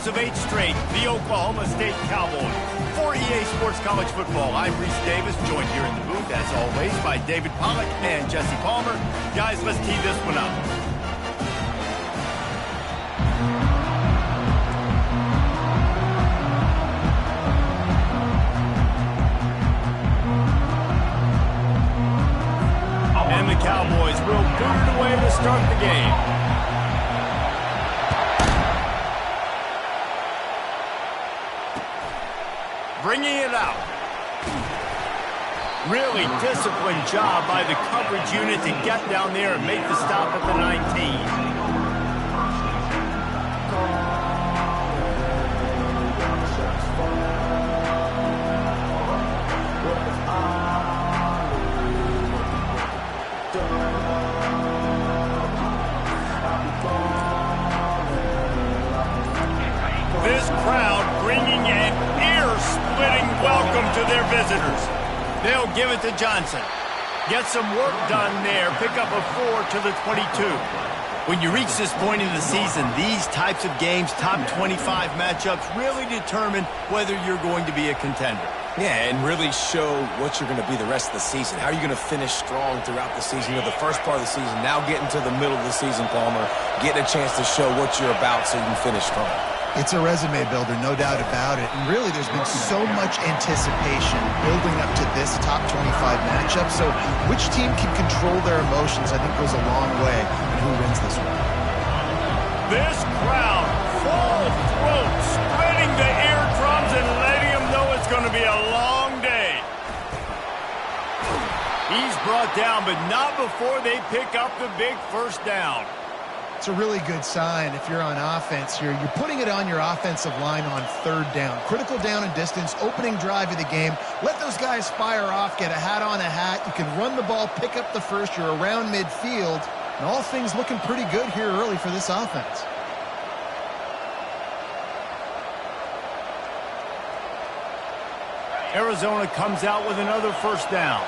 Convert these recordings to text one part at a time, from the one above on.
lose of 8 straight, the Oklahoma State Cowboys. For EA Sports College Football, I'm Reese Davis, joined here in the booth, as always, by David Pollack and Jesse Palmer. Guys, let's tee this one up. And the Cowboys will boot it away to start the game. Bringing it out. Really disciplined job by the coverage unit to get down there and make the stop at the 19. This crowd bringing an ear-splitting welcome to their visitors. They'll give it to Johnson. Get some work done there. Pick up a 4 to the 22. When you reach this point in the season, these types of games, top 25 matchups, really determine whether you're going to be a contender. Yeah, and really show what you're going to be the rest of the season. How are you going to finish strong throughout the season? You know, the first part of the season, now getting to the middle of the season, Palmer, getting a chance to show what you're about so you can finish strong. It's a resume builder, no doubt about it. And really, there's been so much anticipation building up to this top 25 matchup. So which team can control their emotions, I think, goes a long way in who wins this one. This crowd, full throat, spreading the eardrums and letting them know it's going to be a long day. He's brought down, but not before they pick up the big first down. It's a really good sign if you're on offense here. You're putting it on your offensive line on third down. Critical down and distance, opening drive of the game. Let those guys fire off, get a hat on a hat. You can run the ball, pick up the first. You're around midfield. And all things looking pretty good here early for this offense. Arizona comes out with another first down.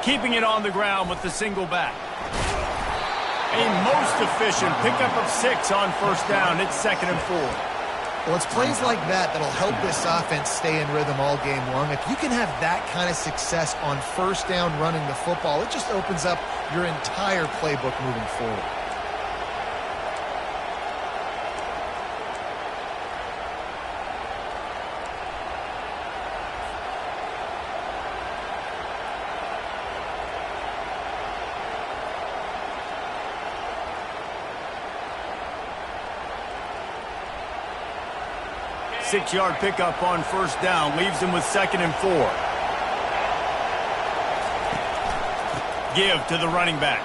Keeping it on the ground with the single back. A most efficient pickup of 6 on first down. It's 2nd and 4. Well, it's plays like that that'll help this offense stay in rhythm all game long. If you can have that kind of success on first down running the football, it just opens up your entire playbook moving forward. Six-yard pickup on first down leaves him with 2nd and 4. Give to the running back.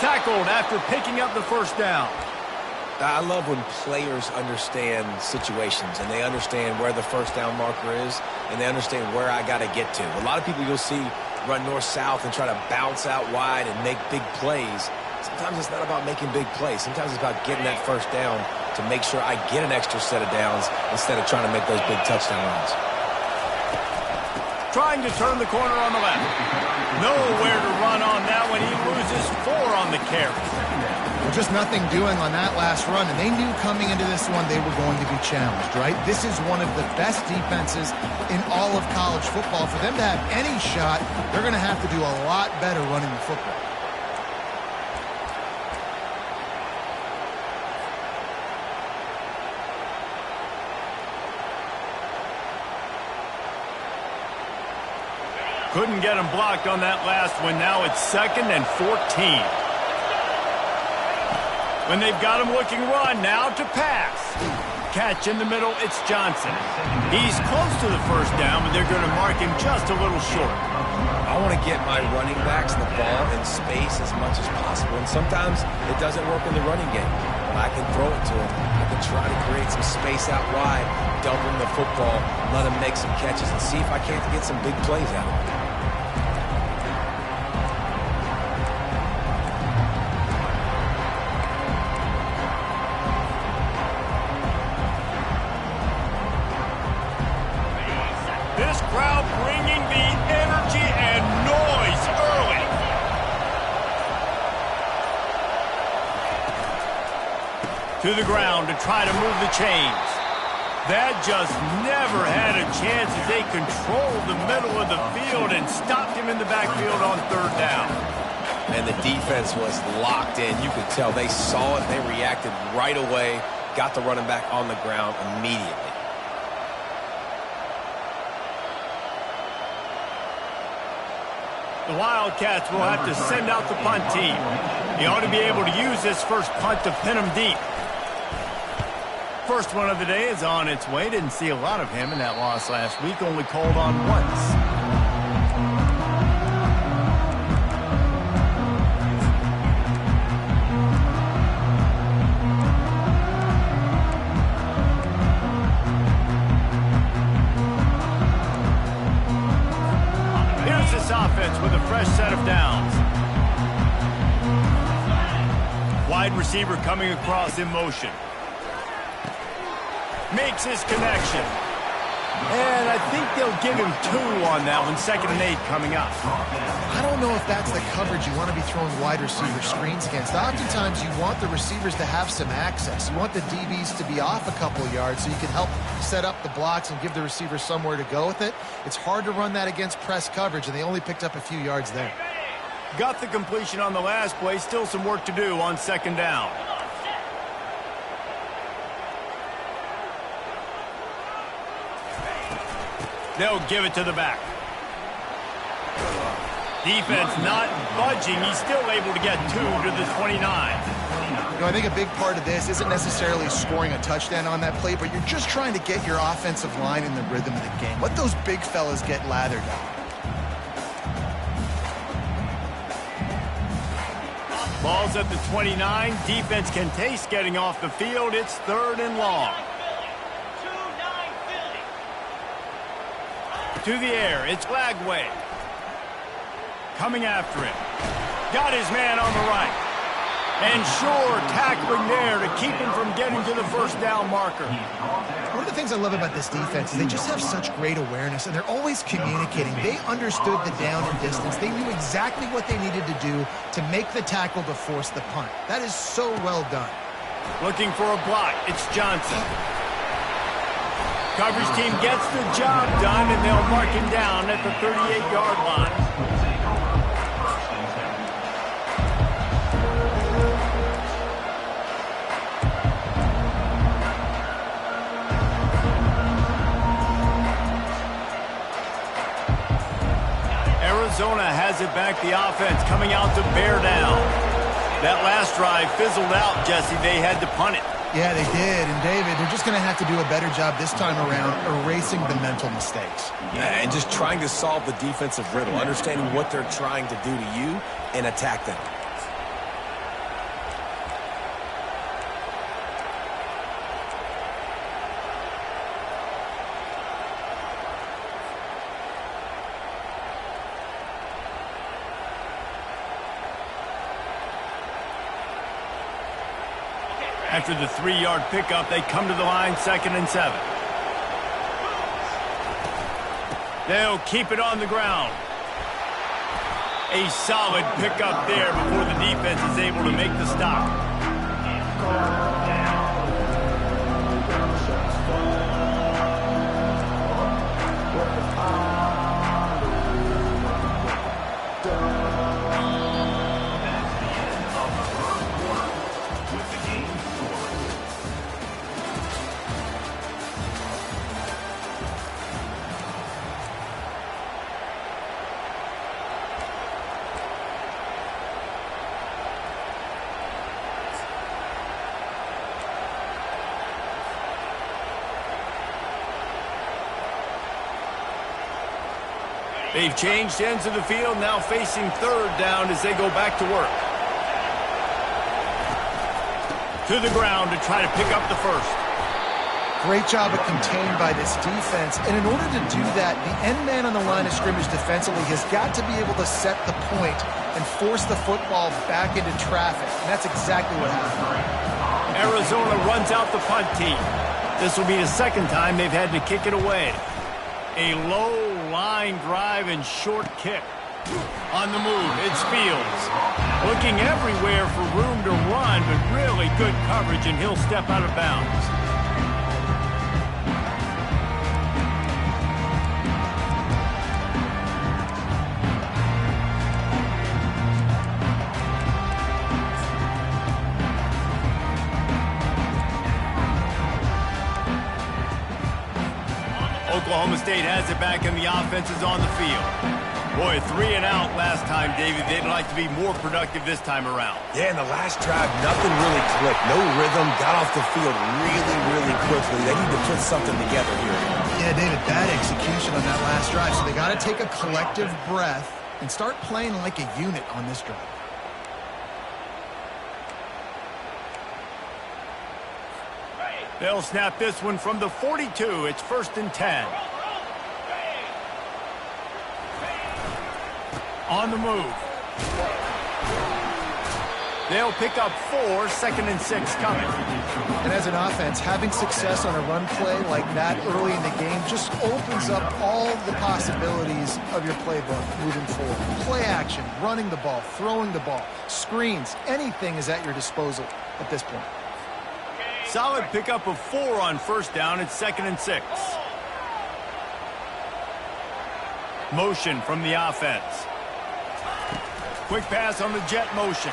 Tackled after picking up the first down. I love when players understand situations and they understand where the first down marker is and they understand where I got to get to. A lot of people you'll see run north-south and try to bounce out wide and make big plays. Sometimes it's not about making big plays. Sometimes it's about getting that first down to make sure I get an extra set of downs instead of trying to make those big touchdown runs. Trying to turn the corner on the left. Nowhere to run on that one. He loses 4 on the carry. Well, just nothing doing on that last run, and they knew coming into this one they were going to be challenged, right? This is one of the best defenses in all of college football. For them to have any shot, they're going to have to do a lot better running the football. Couldn't get him blocked on that last one. Now it's 2nd and 14. When they've got him looking run, now to pass. Catch in the middle, it's Johnson. He's close to the first down, but they're going to mark him just a little short. I want to get my running backs the ball in space as much as possible. And sometimes it doesn't work in the running game. But I can throw it to him. I can try to create some space out wide, dump him the football, let him make some catches, and see if I can't get some big plays out of him. This crowd bringing the energy and noise early. To the ground to try to move the chains. That just never had a chance as they controlled the middle of the field and stopped him in the backfield on third down. And the defense was locked in. You could tell they saw it. They reacted right away. Got the running back on the ground immediately. The Wildcats will have to send out the punt team. He ought to be able to use this first punt to pin him deep. First one of the day is on its way. Didn't see a lot of him in that loss last week. Only called on once. Here's this offense with a fresh set of downs. Wide receiver coming across in motion. Makes his connection. And I think they'll give him 2 on that one. 2nd and 8 coming up. I don't know if that's the coverage you want to be throwing wide receiver screens against. Oftentimes, you want the receivers to have some access. You want the DBs to be off a couple of yards so you can help set up the blocks and give the receiver somewhere to go with it. It's hard to run that against press coverage, and they only picked up a few yards there. Got the completion on the last play. Still some work to do on 2nd down. They'll give it to the back. Defense not budging. He's still able to get 2 to the 29. You know, I think a big part of this isn't necessarily scoring a touchdown on that play, but you're just trying to get your offensive line in the rhythm of the game. Let those big fellas get lathered up. Ball's at the 29. Defense can taste getting off the field. It's 3rd and long. To the air, it's Lagway. Coming after him. Got his man on the right. And Shore tackling there to keep him from getting to the first down marker. One of the things I love about this defense is they just have such great awareness, and they're always communicating. They understood the down and distance. They knew exactly what they needed to do to make the tackle to force the punt. That is so well done. Looking for a block. It's Johnson. Coverage team gets the job done, and they'll mark him down at the 38-yard line. Arizona has it back. The offense coming out to bear down. That last drive fizzled out, Jesse. They had to punt it. Yeah, they did. And, David, they're just going to have to do a better job this time around erasing the mental mistakes. Yeah, and just trying to solve the defensive riddle, understanding what they're trying to do to you and attack them. After the 3-yard pickup, they come to the line, 2nd and 7. They'll keep it on the ground. A solid pickup there before the defense is able to make the stop. They've changed ends of the field, now facing 3rd down as they go back to work. To the ground to try to pick up the first. Great job of contained by this defense. And in order to do that, the end man on the line of scrimmage defensively has got to be able to set the point and force the football back into traffic. And that's exactly what happened. Arizona runs out the punt team. This will be the 2nd time they've had to kick it away. A low line drive and short kick. On the move, it's Fields. Looking everywhere for room to run, but really good coverage, and he'll step out of bounds. Oklahoma State has it back, and the offense is on the field. Boy, 3 and out last time, David. They'd like to be more productive this time around. Yeah, in the last drive, nothing really clicked. No rhythm, got off the field really, really quickly. They need to put something together here. Yeah, David, bad execution on that last drive. So they got to take a collective breath and start playing like a unit on this drive. They'll snap this one from the 42. It's 1st and 10. On the move. They'll pick up 4, 2nd and 6 coming. And as an offense, having success on a run play like that early in the game just opens up all the possibilities of your playbook moving forward. Play action, running the ball, throwing the ball, screens, anything is at your disposal at this point. Solid pickup of 4 on 1st down. It's 2nd and 6. Motion from the offense. Quick pass on the jet motion.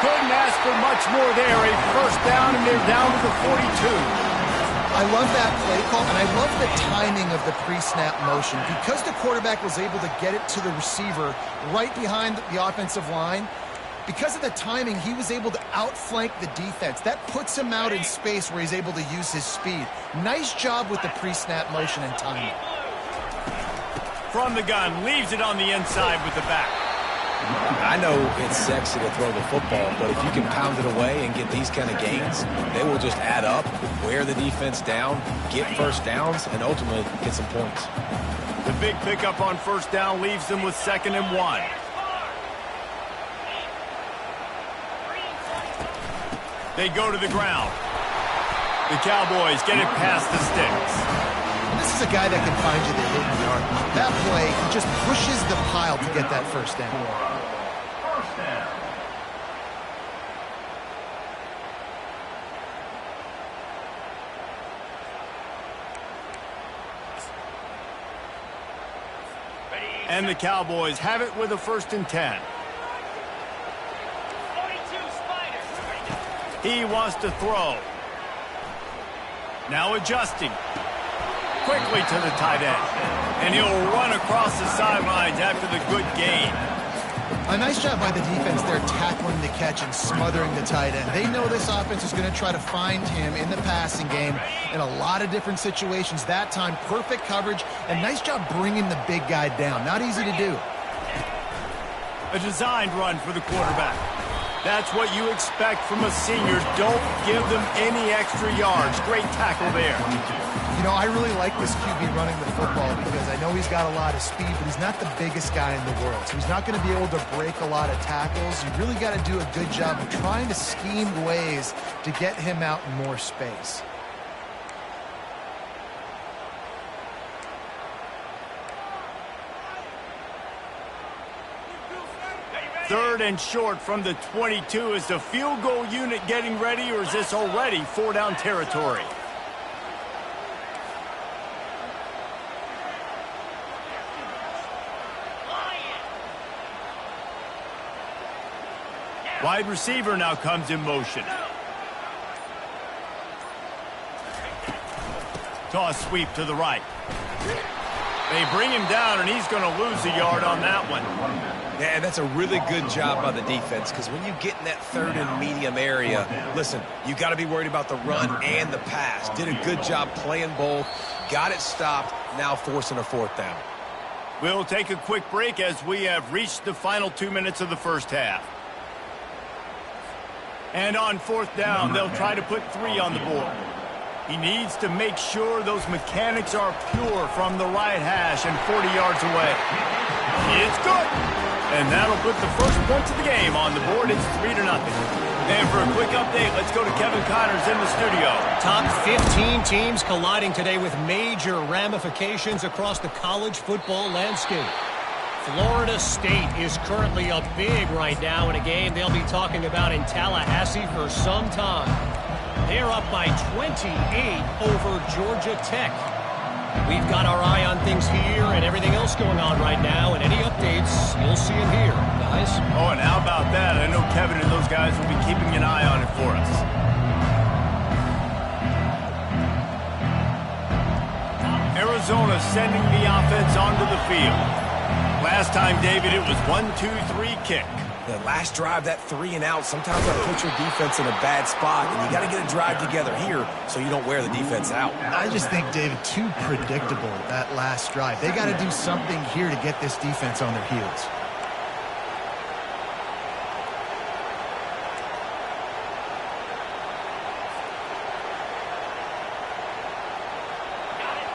Couldn't ask for much more there. A 1st down, and they're down to the 42. I love that play call, and I love the timing of the pre-snap motion. Because the quarterback was able to get it to the receiver right behind the offensive line, because of the timing, he was able to outflank the defense. That puts him out in space where he's able to use his speed. Nice job with the pre-snap motion and timing. From the gun, leaves it on the inside with the back. I know it's sexy to throw the football, but if you can pound it away and get these kind of gains, they will just add up, wear the defense down, get 1st downs, and ultimately get some points. The big pickup on 1st down leaves them with 2nd and 1. They go to the ground. The Cowboys get it past the sticks. And this is a guy that can find you the hidden yard. That play, he just pushes the pile to get that 1st down. And the Cowboys have it with a 1st and 10. He wants to throw. Now adjusting. Quickly to the tight end. And he'll run across the sidelines after the good gain. A nice job by the defense there tackling the catch and smothering the tight end. They know this offense is going to try to find him in the passing game in a lot of different situations. That time, perfect coverage, and nice job bringing the big guy down. Not easy to do. A designed run for the quarterback. That's what you expect from a senior. Don't give them any extra yards. Great tackle there. You know, I really like this QB running the football because I know he's got a lot of speed, but he's not the biggest guy in the world. So he's not going to be able to break a lot of tackles. You really got to do a good job of trying to scheme ways to get him out in more space. 3rd and short from the 22. Is the field goal unit getting ready, or is this already 4-down territory? Wide receiver now comes in motion. Toss sweep to the right. They bring him down, and he's going to lose a yard on that one. Yeah, that's a really good job by the defense because when you get in that 3rd and medium area, listen, you got to be worried about the run and the pass. Did a good job playing both, got it stopped, now forcing a 4th down. We'll take a quick break as we have reached the final 2 minutes of the 1st half. And on 4th down, they'll try to put 3 on the board. He needs to make sure those mechanics are pure from the right hash and 40 yards away. It's good. And that'll put the first points of the game on the board. It's 3-0. And for a quick update, let's go to Kevin Connors in the studio. Top 15 teams colliding today with major ramifications across the college football landscape. Florida State is currently up big right now in a game they'll be talking about in Tallahassee for some time. They're up by 28 over Georgia Tech. We've got our eye on things here and everything else going on right now, and any updates, you'll see them here, guys. Oh, and how about that? I know Kevin and those guys will be keeping an eye on it for us. Arizona sending the offense onto the field. Last time, David, it was 1-2-3 kick. The last drive, that 3-and-out, sometimes that puts your defense in a bad spot, and you got to get a drive together here so you don't wear the defense out. I just think, David, too predictable, that last drive. They got to do something here to get this defense on their heels.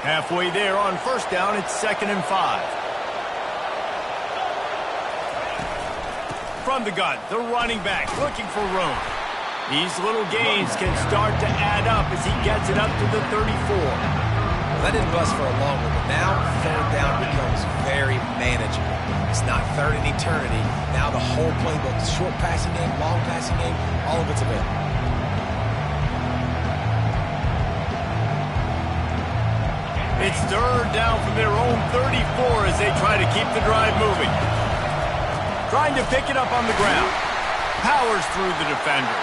Halfway there on first down, it's 2nd and 5. From the gun, the running back looking for room. These little gains can start to add up as he gets it up to the 34. That didn't bust for a long one, but now 3rd down becomes very manageable. It's not 3rd in eternity. Now the whole playbook, short passing game, long passing game, all of it's available. It's 3rd down from their own 34 as they try to keep the drive moving. Trying to pick it up on the ground. Powers through the defender.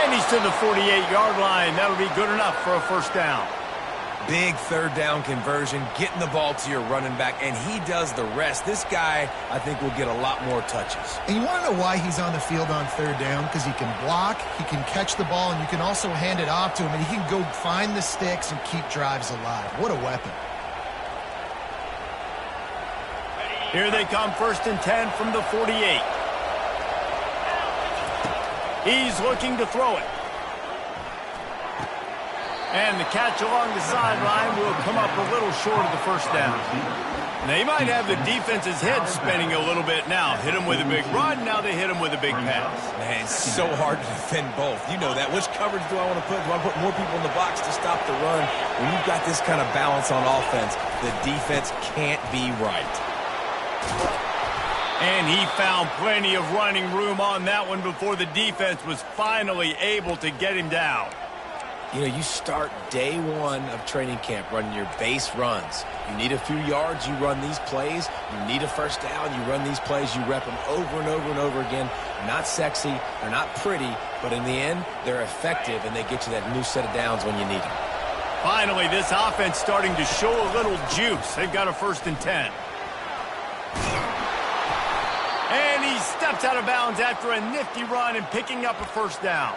And he's to the 48-yard line. That'll be good enough for a first down. Big 3rd down conversion, getting the ball to your running back, and he does the rest. This guy, I think, will get a lot more touches. And you want to know why he's on the field on 3rd down? Because he can block, he can catch the ball, and you can also hand it off to him, and he can go find the sticks and keep drives alive. What a weapon. Here they come, 1st and 10 from the 48. He's looking to throw it. And the catch along the sideline will come up a little short of the first down. They might have the defense's head spinning a little bit now. Hit him with a big run, now they hit him with a big pass. Man, it's so hard to defend both. You know that. Which coverage do I want to put? Do I put more people in the box to stop the run? When you've got this kind of balance on offense, the defense can't be right. And he found plenty of running room on that one before the defense was finally able to get him down. You know, you start day one of training camp running your base runs. You need a few yards, you run these plays. You need a first down, you run these plays. You rep them over and over and over again. Not sexy, they're not pretty, but in the end, they're effective, and they get you that new set of downs when you need them. Finally, this offense starting to show a little juice. They've got a 1st and 10. And he steps out of bounds after a nifty run and picking up a first down.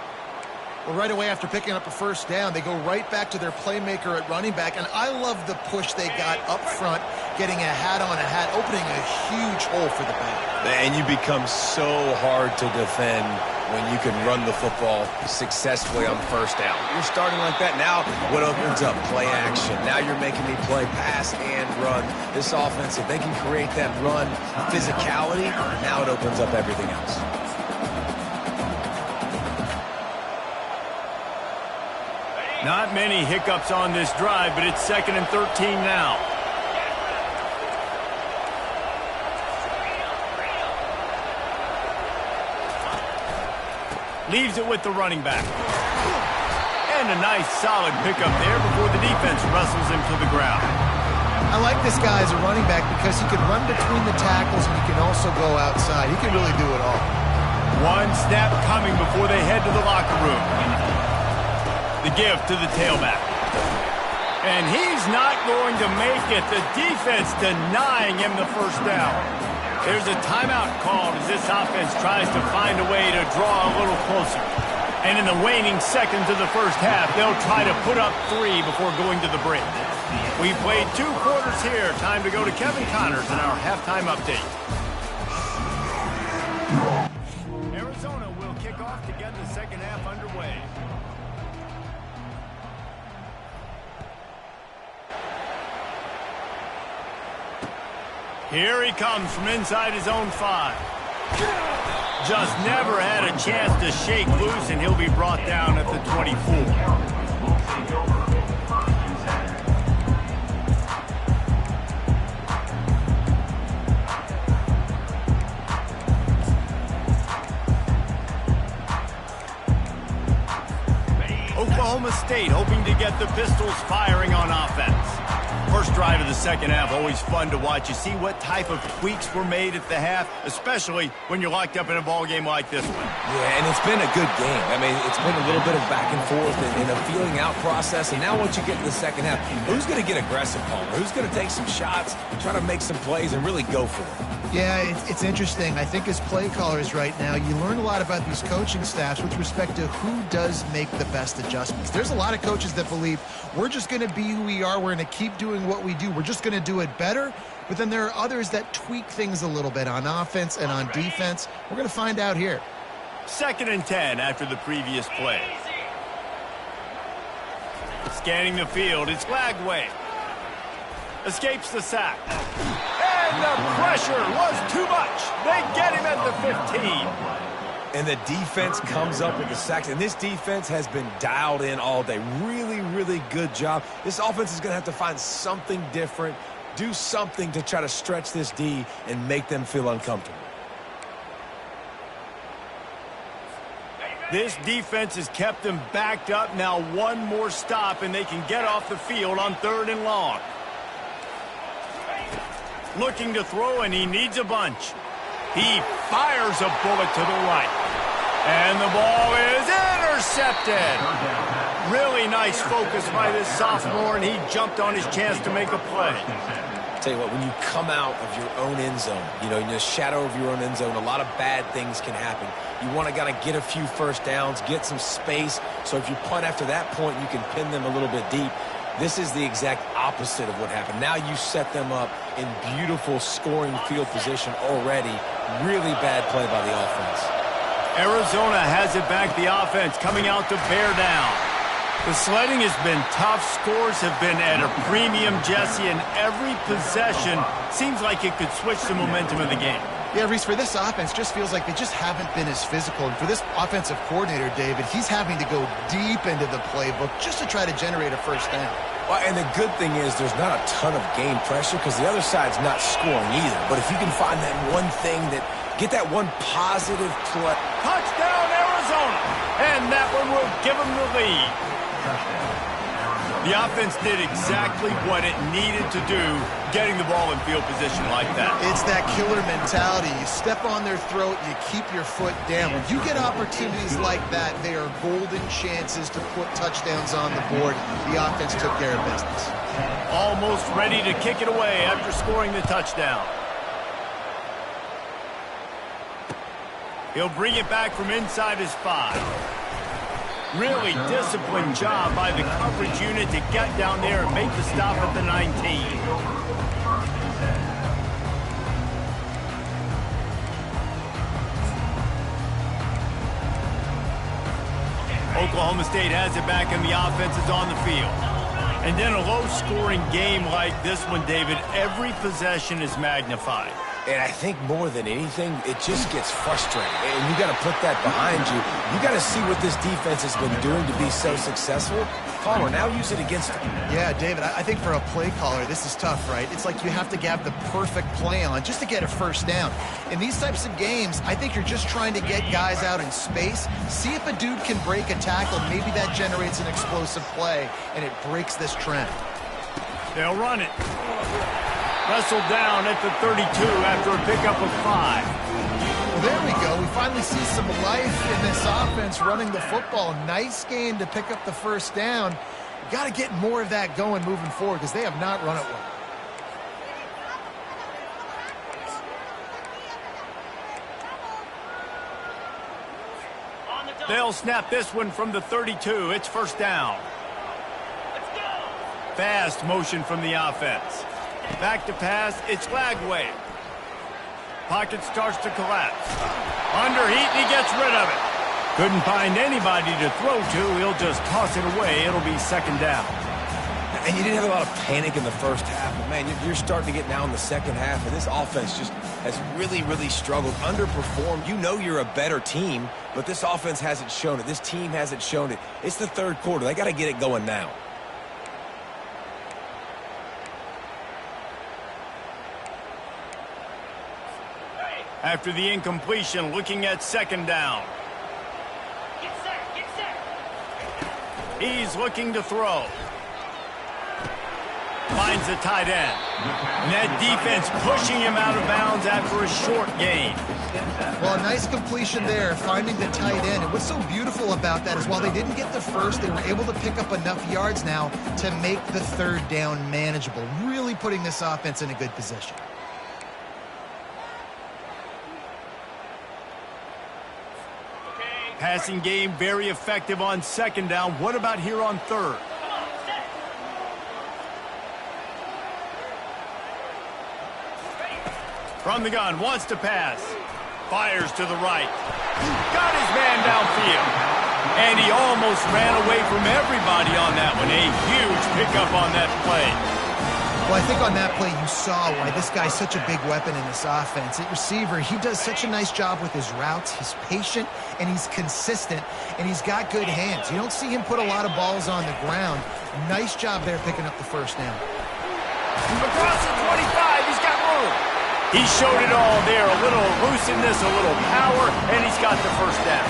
Well, right away after picking up a first down, they go right back to their playmaker at running back. And I love the push they got up front, getting a hat on a hat, opening a huge hole for the back. And you become so hard to defend when you can run the football successfully on first down. You're starting like that. Now what opens up? Play action. Now you're making me play pass and run. This offense, if they can create that run physicality, now it opens up everything else. Not many hiccups on this drive, but it's 2nd and 13 now. Leaves it with the running back. And a nice solid pickup there before the defense wrestles him to the ground. I like this guy as a running back because he can run between the tackles and he can also go outside. He can really do it all. One snap coming before they head to the locker room. The give to the tailback. And he's not going to make it. The defense denying him the first down. There's a timeout called as this offense tries to find a way to draw a little closer. And in the waning seconds of the first half, they'll try to put up 3 before going to the break. We played 2 quarters here. Time to go to Kevin Connors in our halftime update. Arizona will kick off to get the second half underway. Here he comes from inside his own 5. Just never had a chance to shake loose, and he'll be brought down at the 24. Oklahoma State hoping to get the Pistols firing on offense. First drive of the second half, always fun to watch. You see what type of tweaks were made at the half, especially when you're locked up in a ball game like this one. Yeah, and it's been a good game. I mean, it's been a little bit of back and forth and a feeling out process. And now once you get to the second half, who's going to get aggressive, Palmer? Who's going to take some shots, try to make some plays, and really go for it? Yeah, it's interesting. I think as play callers right now, you learn a lot about these coaching staffs with respect to who does make the best adjustments. There's a lot of coaches that believe we're just going to be who we are. We're going to keep doing what we do. We're just going to do it better. But then there are others that tweak things a little bit on offense and on defense. We're going to find out here. 2nd and 10 after the previous play. Scanning the field, it's Lagway. Escapes the sack. And the pressure was too much. They get him at the 15. And the defense comes up with the sacks. And this defense has been dialed in all day. Really, really good job. This offense is going to have to find something different, do something to try to stretch this D and make them feel uncomfortable. This defense has kept them backed up. Now one more stop, and they can get off the field on 3rd and long. Looking to throw, and he needs a bunch. He fires a bullet to the right. And the ball is intercepted. Really nice focus by this sophomore, and he jumped on his chance to make a play. Tell you what, when you come out of your own end zone, you know, in the shadow of your own end zone, a lot of bad things can happen. You want to get a few first downs, get some space, so if you punt after that point, you can pin them a little bit deep. This is the exact opposite of what happened. Now you set them up in beautiful scoring field position already. Really bad play by the offense. Arizona has it back, the offense coming out to bear down. The sledding has been tough. Scores have been at a premium, Jesse, and every possession seems like it could switch the momentum of the game. Yeah, Reese, for this offense, just feels like they just haven't been as physical. And for this offensive coordinator, David, he's having to go deep into the playbook just to try to generate a first down. Well, and the good thing is there's not a ton of game pressure because the other side's not scoring either. But if you can find that one thing get that one positive play. Touchdown, Arizona! And that one will give them the lead. The offense did exactly what it needed to do, getting the ball in field position like that. It's that killer mentality. You step on their throat, you keep your foot down. When you get opportunities like that, they are golden chances to put touchdowns on the board. The offense took care of business. Almost ready to kick it away after scoring the touchdown. He'll bring it back from inside his 5. Really disciplined job by the coverage unit to get down there and make the stop at the 19. Oklahoma State has it back and the offense is on the field. And in a low-scoring game like this one, David, every possession is magnified. And I think more than anything, it just gets frustrating. And you got to put that behind you. You got to see what this defense has been doing to be so successful. Palmer, now use it against them. Yeah, David, I think for a play caller, this is tough, right? It's like you have to have the perfect play on just to get a first down. In these types of games, I think you're just trying to get guys out in space, see if a dude can break a tackle. Maybe that generates an explosive play, and it breaks this trend. They'll run it. Wrestled down at the 32 after a pickup of 5. Well, there we go. We finally see some life in this offense running the football. Nice game to pick up the first down. Got to get more of that going moving forward because they have not run it well. They'll snap this one from the 32. It's first down. Fast motion from the offense. Back to pass, it's Lagway. Pocket starts to collapse. Under heat, and he gets rid of it. Couldn't find anybody to throw to. He'll just toss it away. It'll be second down. And you didn't have a lot of panic in the first half. But, man, you're starting to get now in the second half, and this offense just has really, really struggled, underperformed. You know you're a better team, but this offense hasn't shown it. This team hasn't shown it. It's the third quarter. They got to get it going now. After the incompletion, looking at second down. Get set. He's looking to throw. Finds the tight end. And that defense pushing him out of bounds after a short gain. Well, a nice completion there, finding the tight end. And what's so beautiful about that is while they didn't get the first, they were able to pick up enough yards now to make the third down manageable, really putting this offense in a good position. Passing game very effective on second down. What about here on third? From the gun, wants to pass. Fires to the right. Got his man downfield. And he almost ran away from everybody on that one. A huge pickup on that play. Well, I think on that play you saw why this guy's such a big weapon in this offense. At receiver, he does such a nice job with his routes. He's patient, and he's consistent, and he's got good hands. You don't see him put a lot of balls on the ground. Nice job there picking up the first down. Across the 25, he's got room. He showed it all there. A little elusiveness, a little power, and he's got the first down.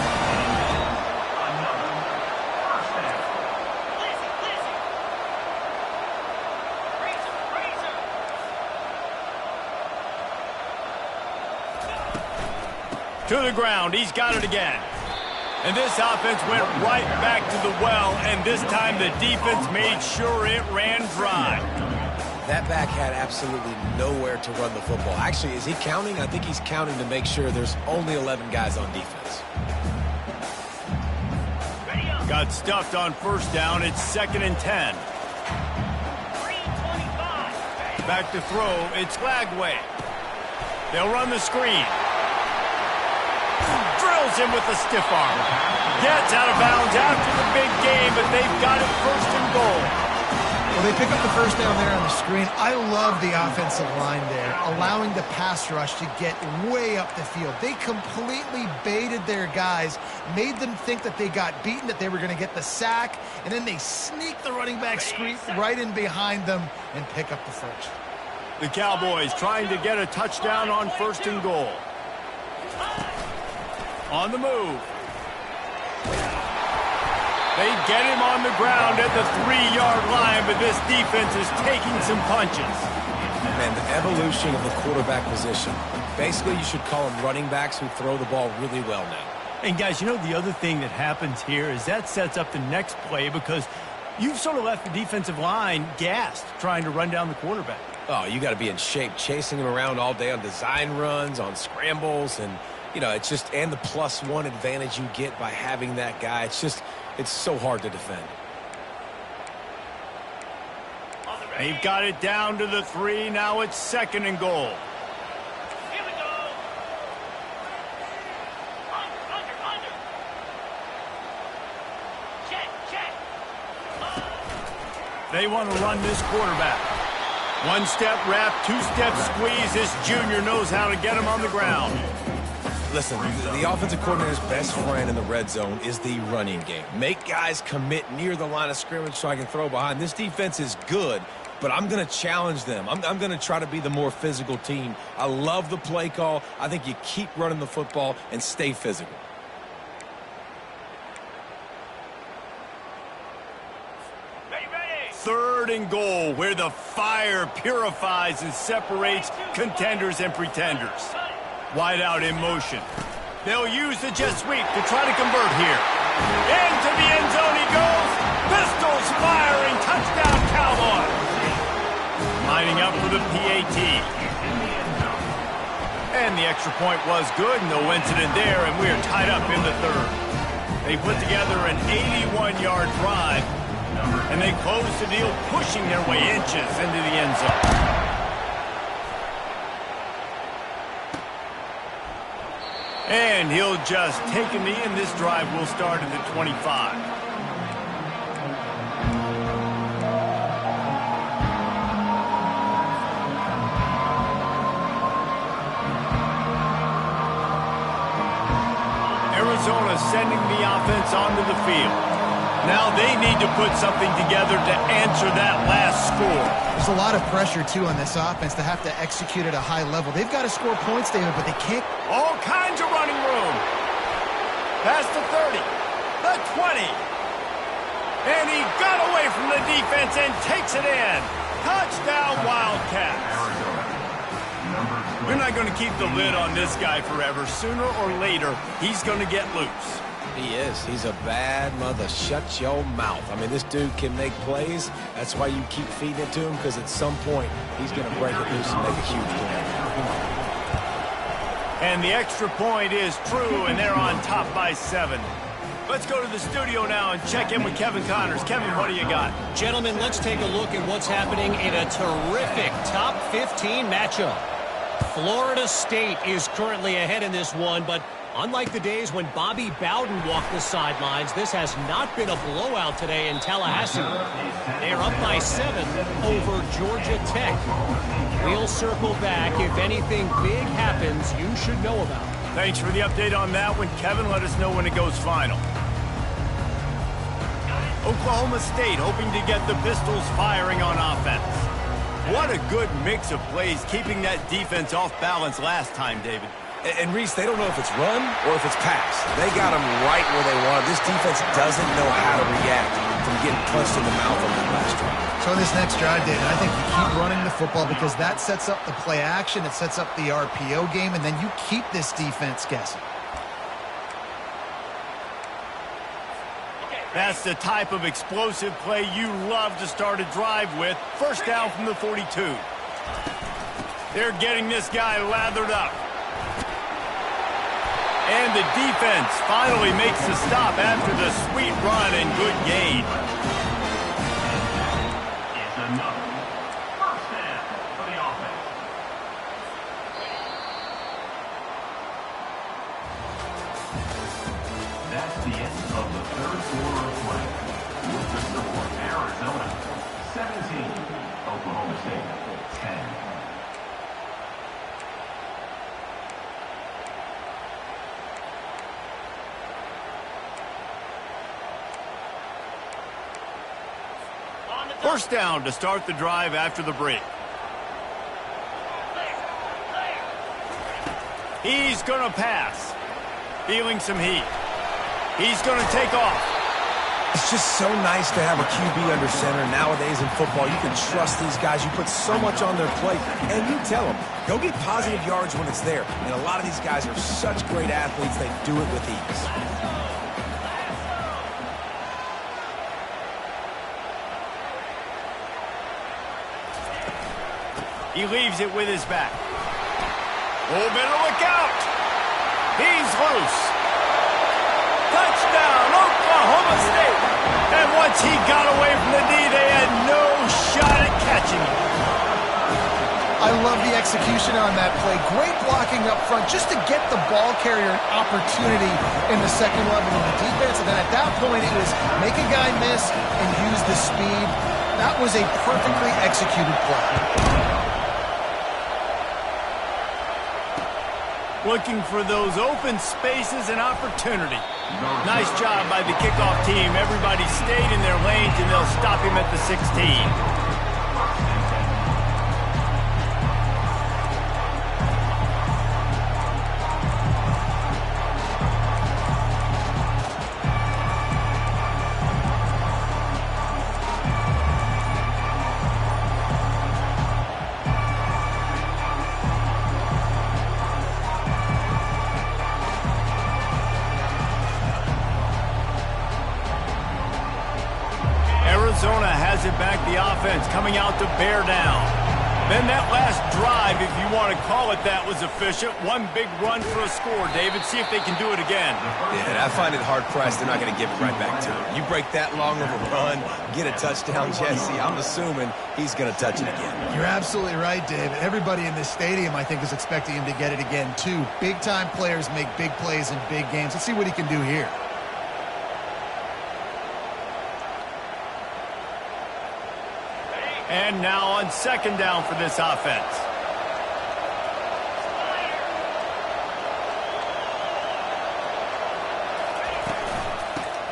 To the ground, he's got it again. And this offense went right back to the well, and this time the defense made sure it ran dry. That back had absolutely nowhere to run the football. Actually, is he counting? I think he's counting to make sure there's only 11 guys on defense. Got stuffed on first down. It's 2nd and 10. Back to throw. It's Lagway. They'll run the screen. Drills him with a stiff arm. Gets out of bounds after the big game, but they've got it 1st and goal. Well, they pick up the first down there on the screen. I love the offensive line there, allowing the pass rush to get way up the field. They completely baited their guys, made them think that they got beaten, that they were going to get the sack, and then they sneak the running back screen right in behind them and pick up the first. The Cowboys trying to get a touchdown on 1st and goal. On the move. They get him on the ground at the 3-yard line, but this defense is taking some punches. Man, the evolution of the quarterback position. Basically, you should call them running backs who throw the ball really well now. And, guys, you know the other thing that happens here is that sets up the next play because you've sort of left the defensive line gassed trying to run down the quarterback. Oh, you got to be in shape, chasing him around all day on design runs, on scrambles, and, you know, it's just, and the +1 advantage you get by having that guy. It's just, it's so hard to defend. They've got it down to the 3. Now it's 2nd and goal. Here we go. Under. Check. They want to run this quarterback. 1-step wrap, 2-step squeeze. This junior knows how to get him on the ground. Listen, the offensive coordinator's best friend in the red zone is the running game. Make guys commit near the line of scrimmage so I can throw behind. This defense is good, but I'm going to challenge them. I'm going to try to be the more physical team. I love the play call. I think you keep running the football and stay physical. Ready. 3rd and goal, where the fire purifies and separates contenders and pretenders. Wide out in motion. They'll use the jet sweep to try to convert here. Into the end zone he goes. Pistols firing. Touchdown, Cowboys. Lining up for the PAT. And the extra point was good. No incident there, and we are tied up in the 3rd. They put together an 81-yard drive, and they close the deal, pushing their way inches into the end zone. And he'll just take a knee, and this drive will start at the 25. Arizona sending the offense onto the field. Now they need to put something together to answer that last score. There's a lot of pressure, too, on this offense to have to execute at a high level. They've got to score points, David, but they can't. All kinds of running room. Past the 30, the 20. And he got away from the defense and takes it in. Touchdown, Wildcats. We're not going to keep the lid on this guy forever. Sooner or later, he's going to get loose. He is. He's a bad mother. Shut your mouth. I mean, this dude can make plays. That's why you keep feeding it to him, because at some point, he's going to break it loose and make a huge play. And the extra point is true, and they're on top by 7. Let's go to the studio now and check in with Kevin Connors. Kevin, what do you got? Gentlemen, let's take a look at what's happening in a terrific top 15 matchup. Florida State is currently ahead in this one, but unlike the days when Bobby Bowden walked the sidelines, this has not been a blowout today in Tallahassee. They are up by 7 over Georgia Tech. We'll circle back. If anything big happens, you should know about. Thanks for the update on that one, Kevin. Let us know when it goes final. Oklahoma State hoping to get the Pistols firing on offense. What a good mix of plays, keeping that defense off balance last time, David. And Reese, they don't know if it's run or if it's pass. They got them right where they want. This defense doesn't know how to react from getting punched in the mouth on that last drive. So this next drive, David, I think you keep running the football because that sets up the play action, it sets up the RPO game, and then you keep this defense guessing. That's the type of explosive play you love to start a drive with. First down from the 42. They're getting this guy lathered up. And the defense finally makes the stop after the sweet run and good gain. It's another first down for the offense. That's the end of the third quarter of play. With the score, Arizona 17, Oklahoma State 10. First down to start the drive after the break. He's going to pass. Feeling some heat. He's going to take off. It's just so nice to have a QB under center. Nowadays in football, you can trust these guys. You put so much on their plate, and you tell them, go get positive yards when it's there. And a lot of these guys are such great athletes, they do it with ease. He leaves it with his back. Oh, better look out. He's loose. Touchdown, Oklahoma State. And once he got away from the knee, they had no shot at catching him. I love the execution on that play. Great blocking up front just to get the ball carrier an opportunity in the second level of the defense. And then at that point, it was make a guy miss and use the speed. That was a perfectly executed play. Looking for those open spaces and opportunity. Nice job by the kickoff team. Everybody stayed in their lanes, and they'll stop him at the 16. Arizona has it back, the offense coming out to bear down. Then that last drive, if you want to call it that, was efficient. One big run for a score, David. See if they can do it again. Yeah, I find it hard-pressed. They're not going to give it right back to him. You break that long of a run, get a touchdown, Jesse, I'm assuming he's going to touch it again. You're absolutely right, David. Everybody in this stadium, I think, is expecting him to get it again, too. Big-time players make big plays in big games. Let's see what he can do here. And now on second down for this offense.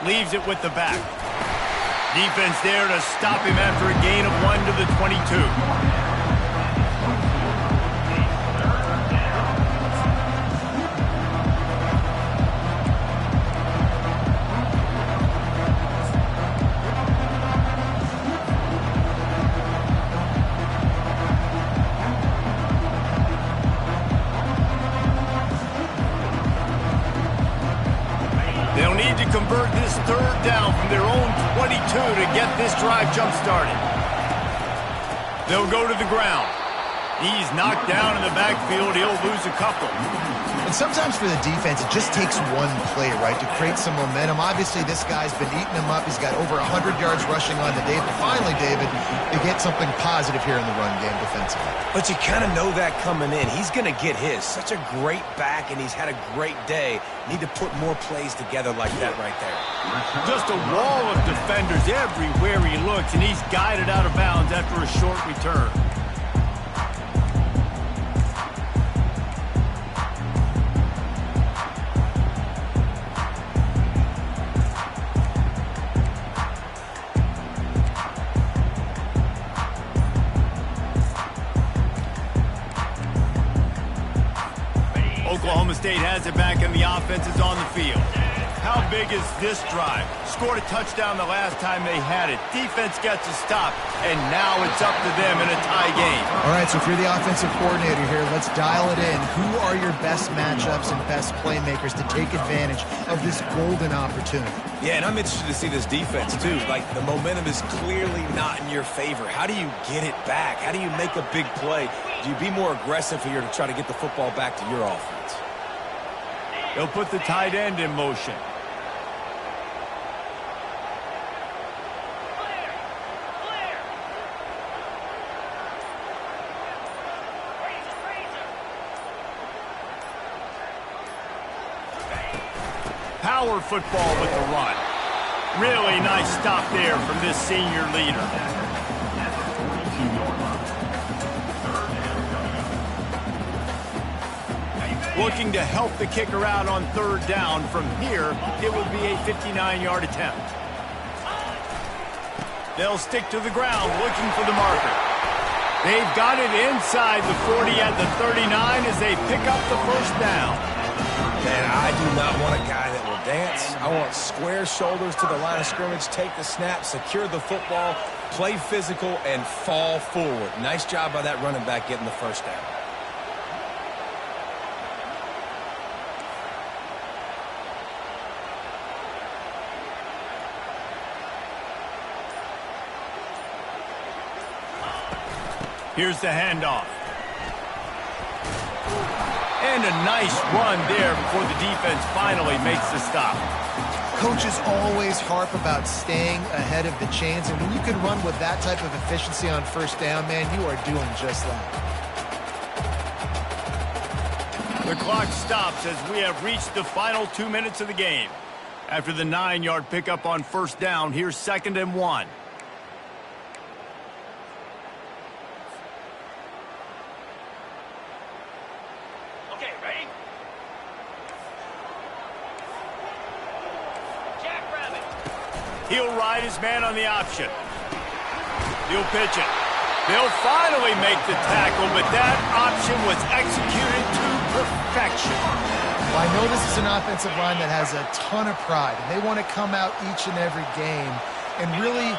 Leaves it with the back. Defense there to stop him after a gain of 1 to the 22. They'll need to convert this third down from their own 22 to get this drive jump-started. They'll go to the ground. He's knocked down in the backfield. He'll lose a couple. And sometimes for the defense, it just takes one play, right, to create some momentum. Obviously, this guy's been eating him up. He's got over 100 yards rushing on the day. But finally, David, they get something positive here in the run game defensively. But you kind of know that coming in. He's going to get his. Such a great back, and he's had a great day. Need to put more plays together like that right there. Just a wall of defenders everywhere he looks, and he's guided out of bounds after a short return. Oklahoma State has it back, and the offense is on the field. How big is this drive? Scored a touchdown the last time they had it. Defense gets a stop, and now it's up to them in a tie game. All right, so if you're the offensive coordinator here, let's dial it in. Who are your best matchups and best playmakers to take advantage of this golden opportunity? Yeah, and I'm interested to see this defense, too. Like, the momentum is clearly not in your favor. How do you get it back? How do you make a big play? Do you be more aggressive here to try to get the football back to your offense? They'll put the tight end in motion. Power football with the run. Really nice stop there from this senior leader. Looking to help the kicker out on third down. From here, it will be a 59-yard attempt. They'll stick to the ground looking for the marker. They've got it inside the 40 at the 39 as they pick up the first down. Man, I do not want a guy that will dance. I want square shoulders to the line of scrimmage, take the snap, secure the football, play physical, and fall forward. Nice job by that running back getting the first down. Here's the handoff. And a nice run there before the defense finally makes the stop. Coaches always harp about staying ahead of the chains, and when you can run with that type of efficiency on first down, man, you are doing just that. The clock stops as we have reached the final 2 minutes of the game. After the 9-yard pickup on first down, here's 2nd and 1. He'll ride his man on the option. He'll pitch it. They'll finally make the tackle, but that option was executed to perfection. Well, I know this is an offensive line that has a ton of pride, and they want to come out each and every game and really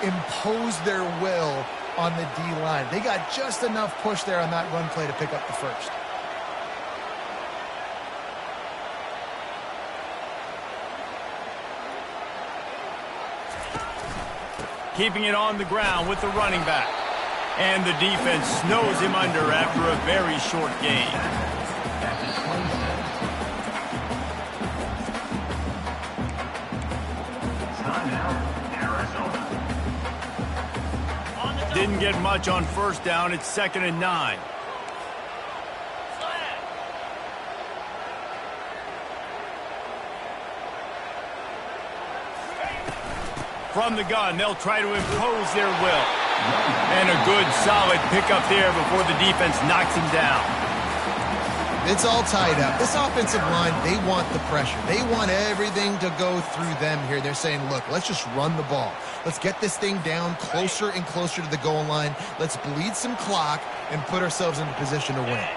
impose their will on the D-line. They got just enough push there on that run play to pick up the first. Keeping it on the ground with the running back. And the defense snows him under after a very short gain. Didn't get much on first down. It's 2nd and 9. From the gun, they'll try to impose their will. And a good, solid pickup there before the defense knocks him down. It's all tied up. This offensive line, they want the pressure. They want everything to go through them here. They're saying, look, let's just run the ball. Let's get this thing down closer and closer to the goal line. Let's bleed some clock and put ourselves in a position to win.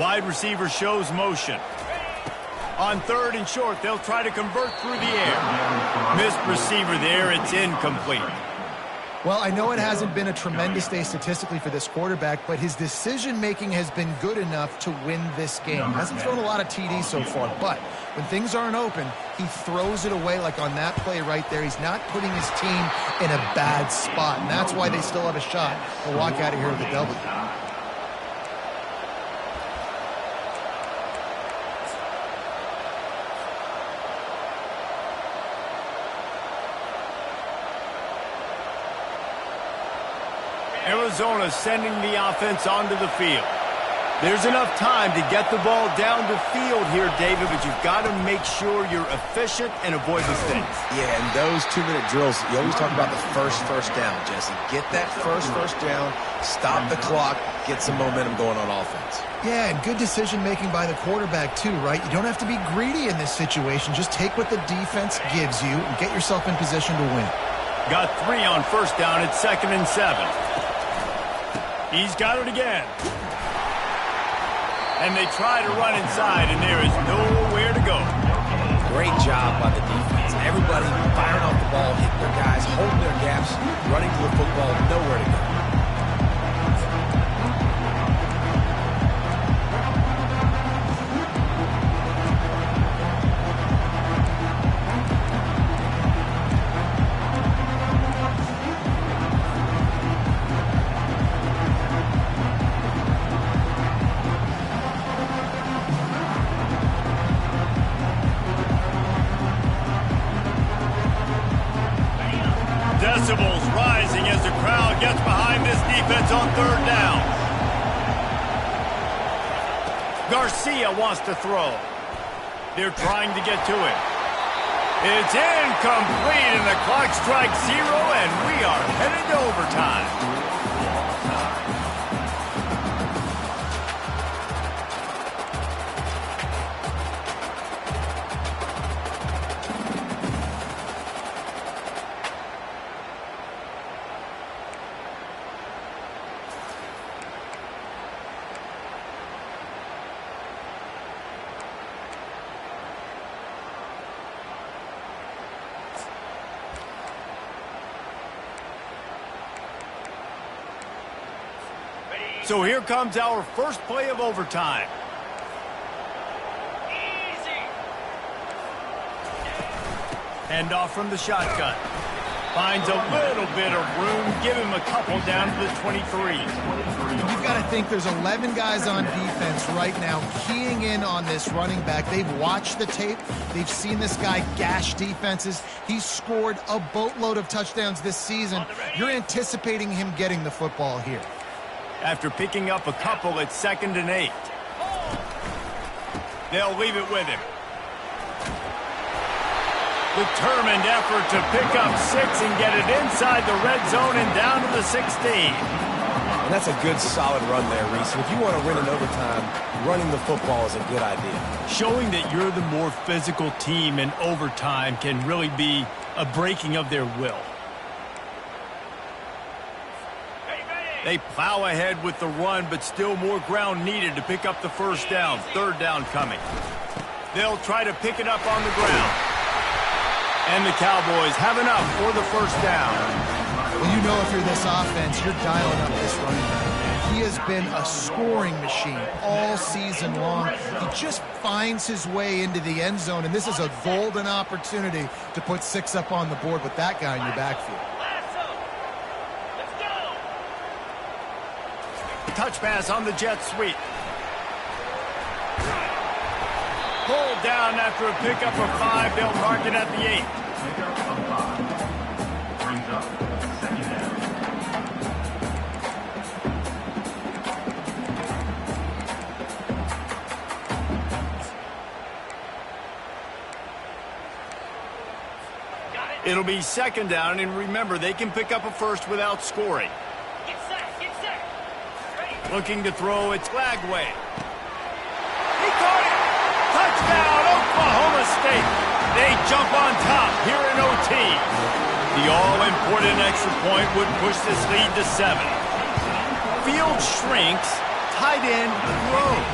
Wide receiver shows motion. On 3rd and short, they'll try to convert through the air. Missed receiver there. It's incomplete. Well, I know it hasn't been a tremendous day statistically for this quarterback, but his decision-making has been good enough to win this game. Hasn't thrown a lot of TDs so far, but when things aren't open, he throws it away like on that play right there. He's not putting his team in a bad spot, and that's why they still have a shot to walk out of here with a W. Arizona sending the offense onto the field. There's enough time to get the ball down the field here, David, but you've got to make sure you're efficient and avoid mistakes. Yeah, and those 2-minute drills, you always talk about the first down, Jesse. Get that first down, stop the clock, get some momentum going on offense. Yeah, and good decision-making by the quarterback, too, right? You don't have to be greedy in this situation. Just take what the defense gives you and get yourself in position to win. Got 3 on 1st down. It's 2nd and 7. He's got it again. And they try to run inside, and there is nowhere to go. Great job by the defense. Everybody firing off the ball, hitting their guys, holding their gaps, running to the football, nowhere to go. Decibels rising as the crowd gets behind this defense on 3rd down. Garcia wants to throw. They're trying to get to it. It's incomplete, and the clock strikes 0, and we are headed to overtime. So here comes our first play of overtime. Hand off from the shotgun. Finds a little bit of room. Give him a couple down to the 23. You've got to think there's 11 guys on defense right now keying in on this running back. They've watched the tape. They've seen this guy gash defenses. He's scored a boatload of touchdowns this season. You're anticipating him getting the football here. After picking up a couple, it's 2nd and 8. They'll leave it with him. Determined effort to pick up 6 and get it inside the red zone and down to the 16. And that's a good, solid run there, Reese. If you want to win in overtime, running the football is a good idea. Showing that you're the more physical team in overtime can really be a breaking of their will. They plow ahead with the run, but still more ground needed to pick up the 1st down. 3rd down coming. They'll try to pick it up on the ground. And the Cowboys have enough for the 1st down. Well, you know if you're this offense, you're dialing up this running back. He has been a scoring machine all season long. He just finds his way into the end zone, and this is a golden opportunity to put 6 up on the board with that guy in your backfield. Touch pass on the jet sweep. Pulled down after a pickup of 5. They'll mark it at the 8. Pickup of 5. Brings up 2nd down. It'll be second down, and remember, they can pick up a first without scoring. Get set, get set. Ready. Looking to throw, it's Lagway. He caught it! Touchdown, Oklahoma State! They jump on top here in OT. The all-important extra point would push this lead to 7. Field shrinks, tight end grows.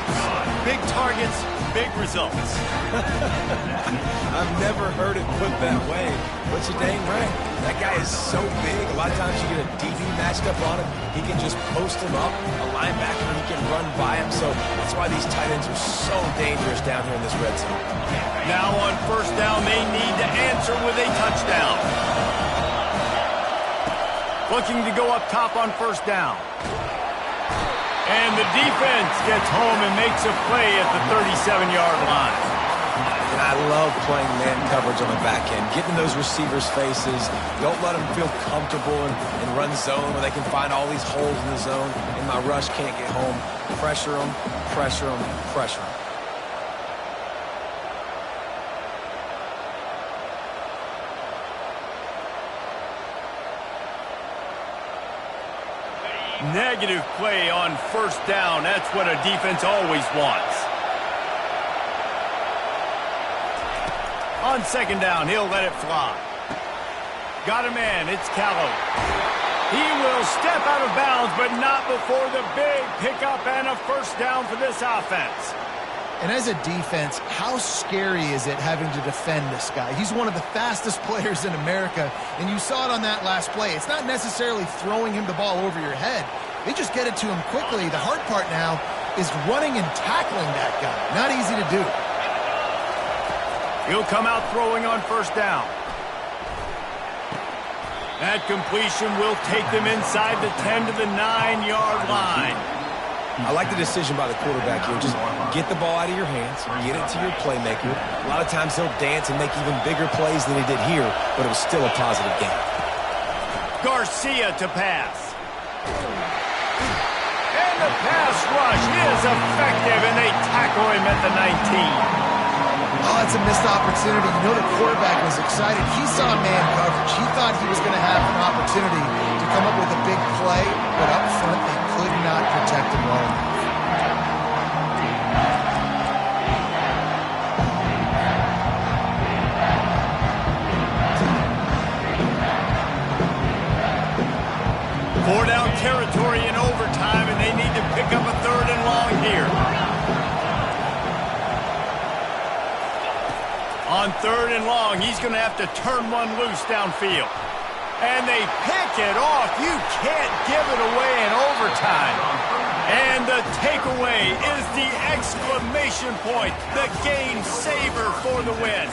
Big targets, big results. I've never heard it put that way, but you're dang right. That guy is so big. A lot of times you get a DB matched up on him. He can just post him up. A linebacker, he can run by him. So that's why these tight ends are so dangerous down here in this red zone. Now on first down, they need to answer with a touchdown. Looking to go up top on first down. And the defense gets home and makes a play at the 37-yard line. And I love playing man coverage on the back end, getting those receivers' faces. Don't let them feel comfortable and run zone where they can find all these holes in the zone, and my rush can't get home. Pressure them, pressure them, pressure them. Negative play on first down. That's what a defense always wants. On second down, he'll let it fly. Got a man. It's Callow. He will step out of bounds, but not before the big pickup and a first down for this offense. And as a defense, how scary is it having to defend this guy? He's one of the fastest players in America, and you saw it on that last play. It's not necessarily throwing him the ball over your head. They just get it to him quickly. The hard part now is running and tackling that guy. Not easy to do. He'll come out throwing on first down. That completion will take them inside the 10 to the 9-yard line. I like the decision by the quarterback here. Just get the ball out of your hands, get it to your playmaker. A lot of times he'll dance and make even bigger plays than he did here, but it was still a positive game. Garcia to pass. And the pass rush is effective, and they tackle him at the 19. Oh, that's a missed opportunity. You know the quarterback was excited. He saw man coverage. He thought he was going to have an opportunity to come up with a big play, but up front they could not protect him well enough. Four-down territory in overtime, and they need to pick up a third and long here. On third and long, he's going to have to turn one loose downfield. And they pick it off. You can't give it away in overtime. And the takeaway is the exclamation point, the game saver for the win.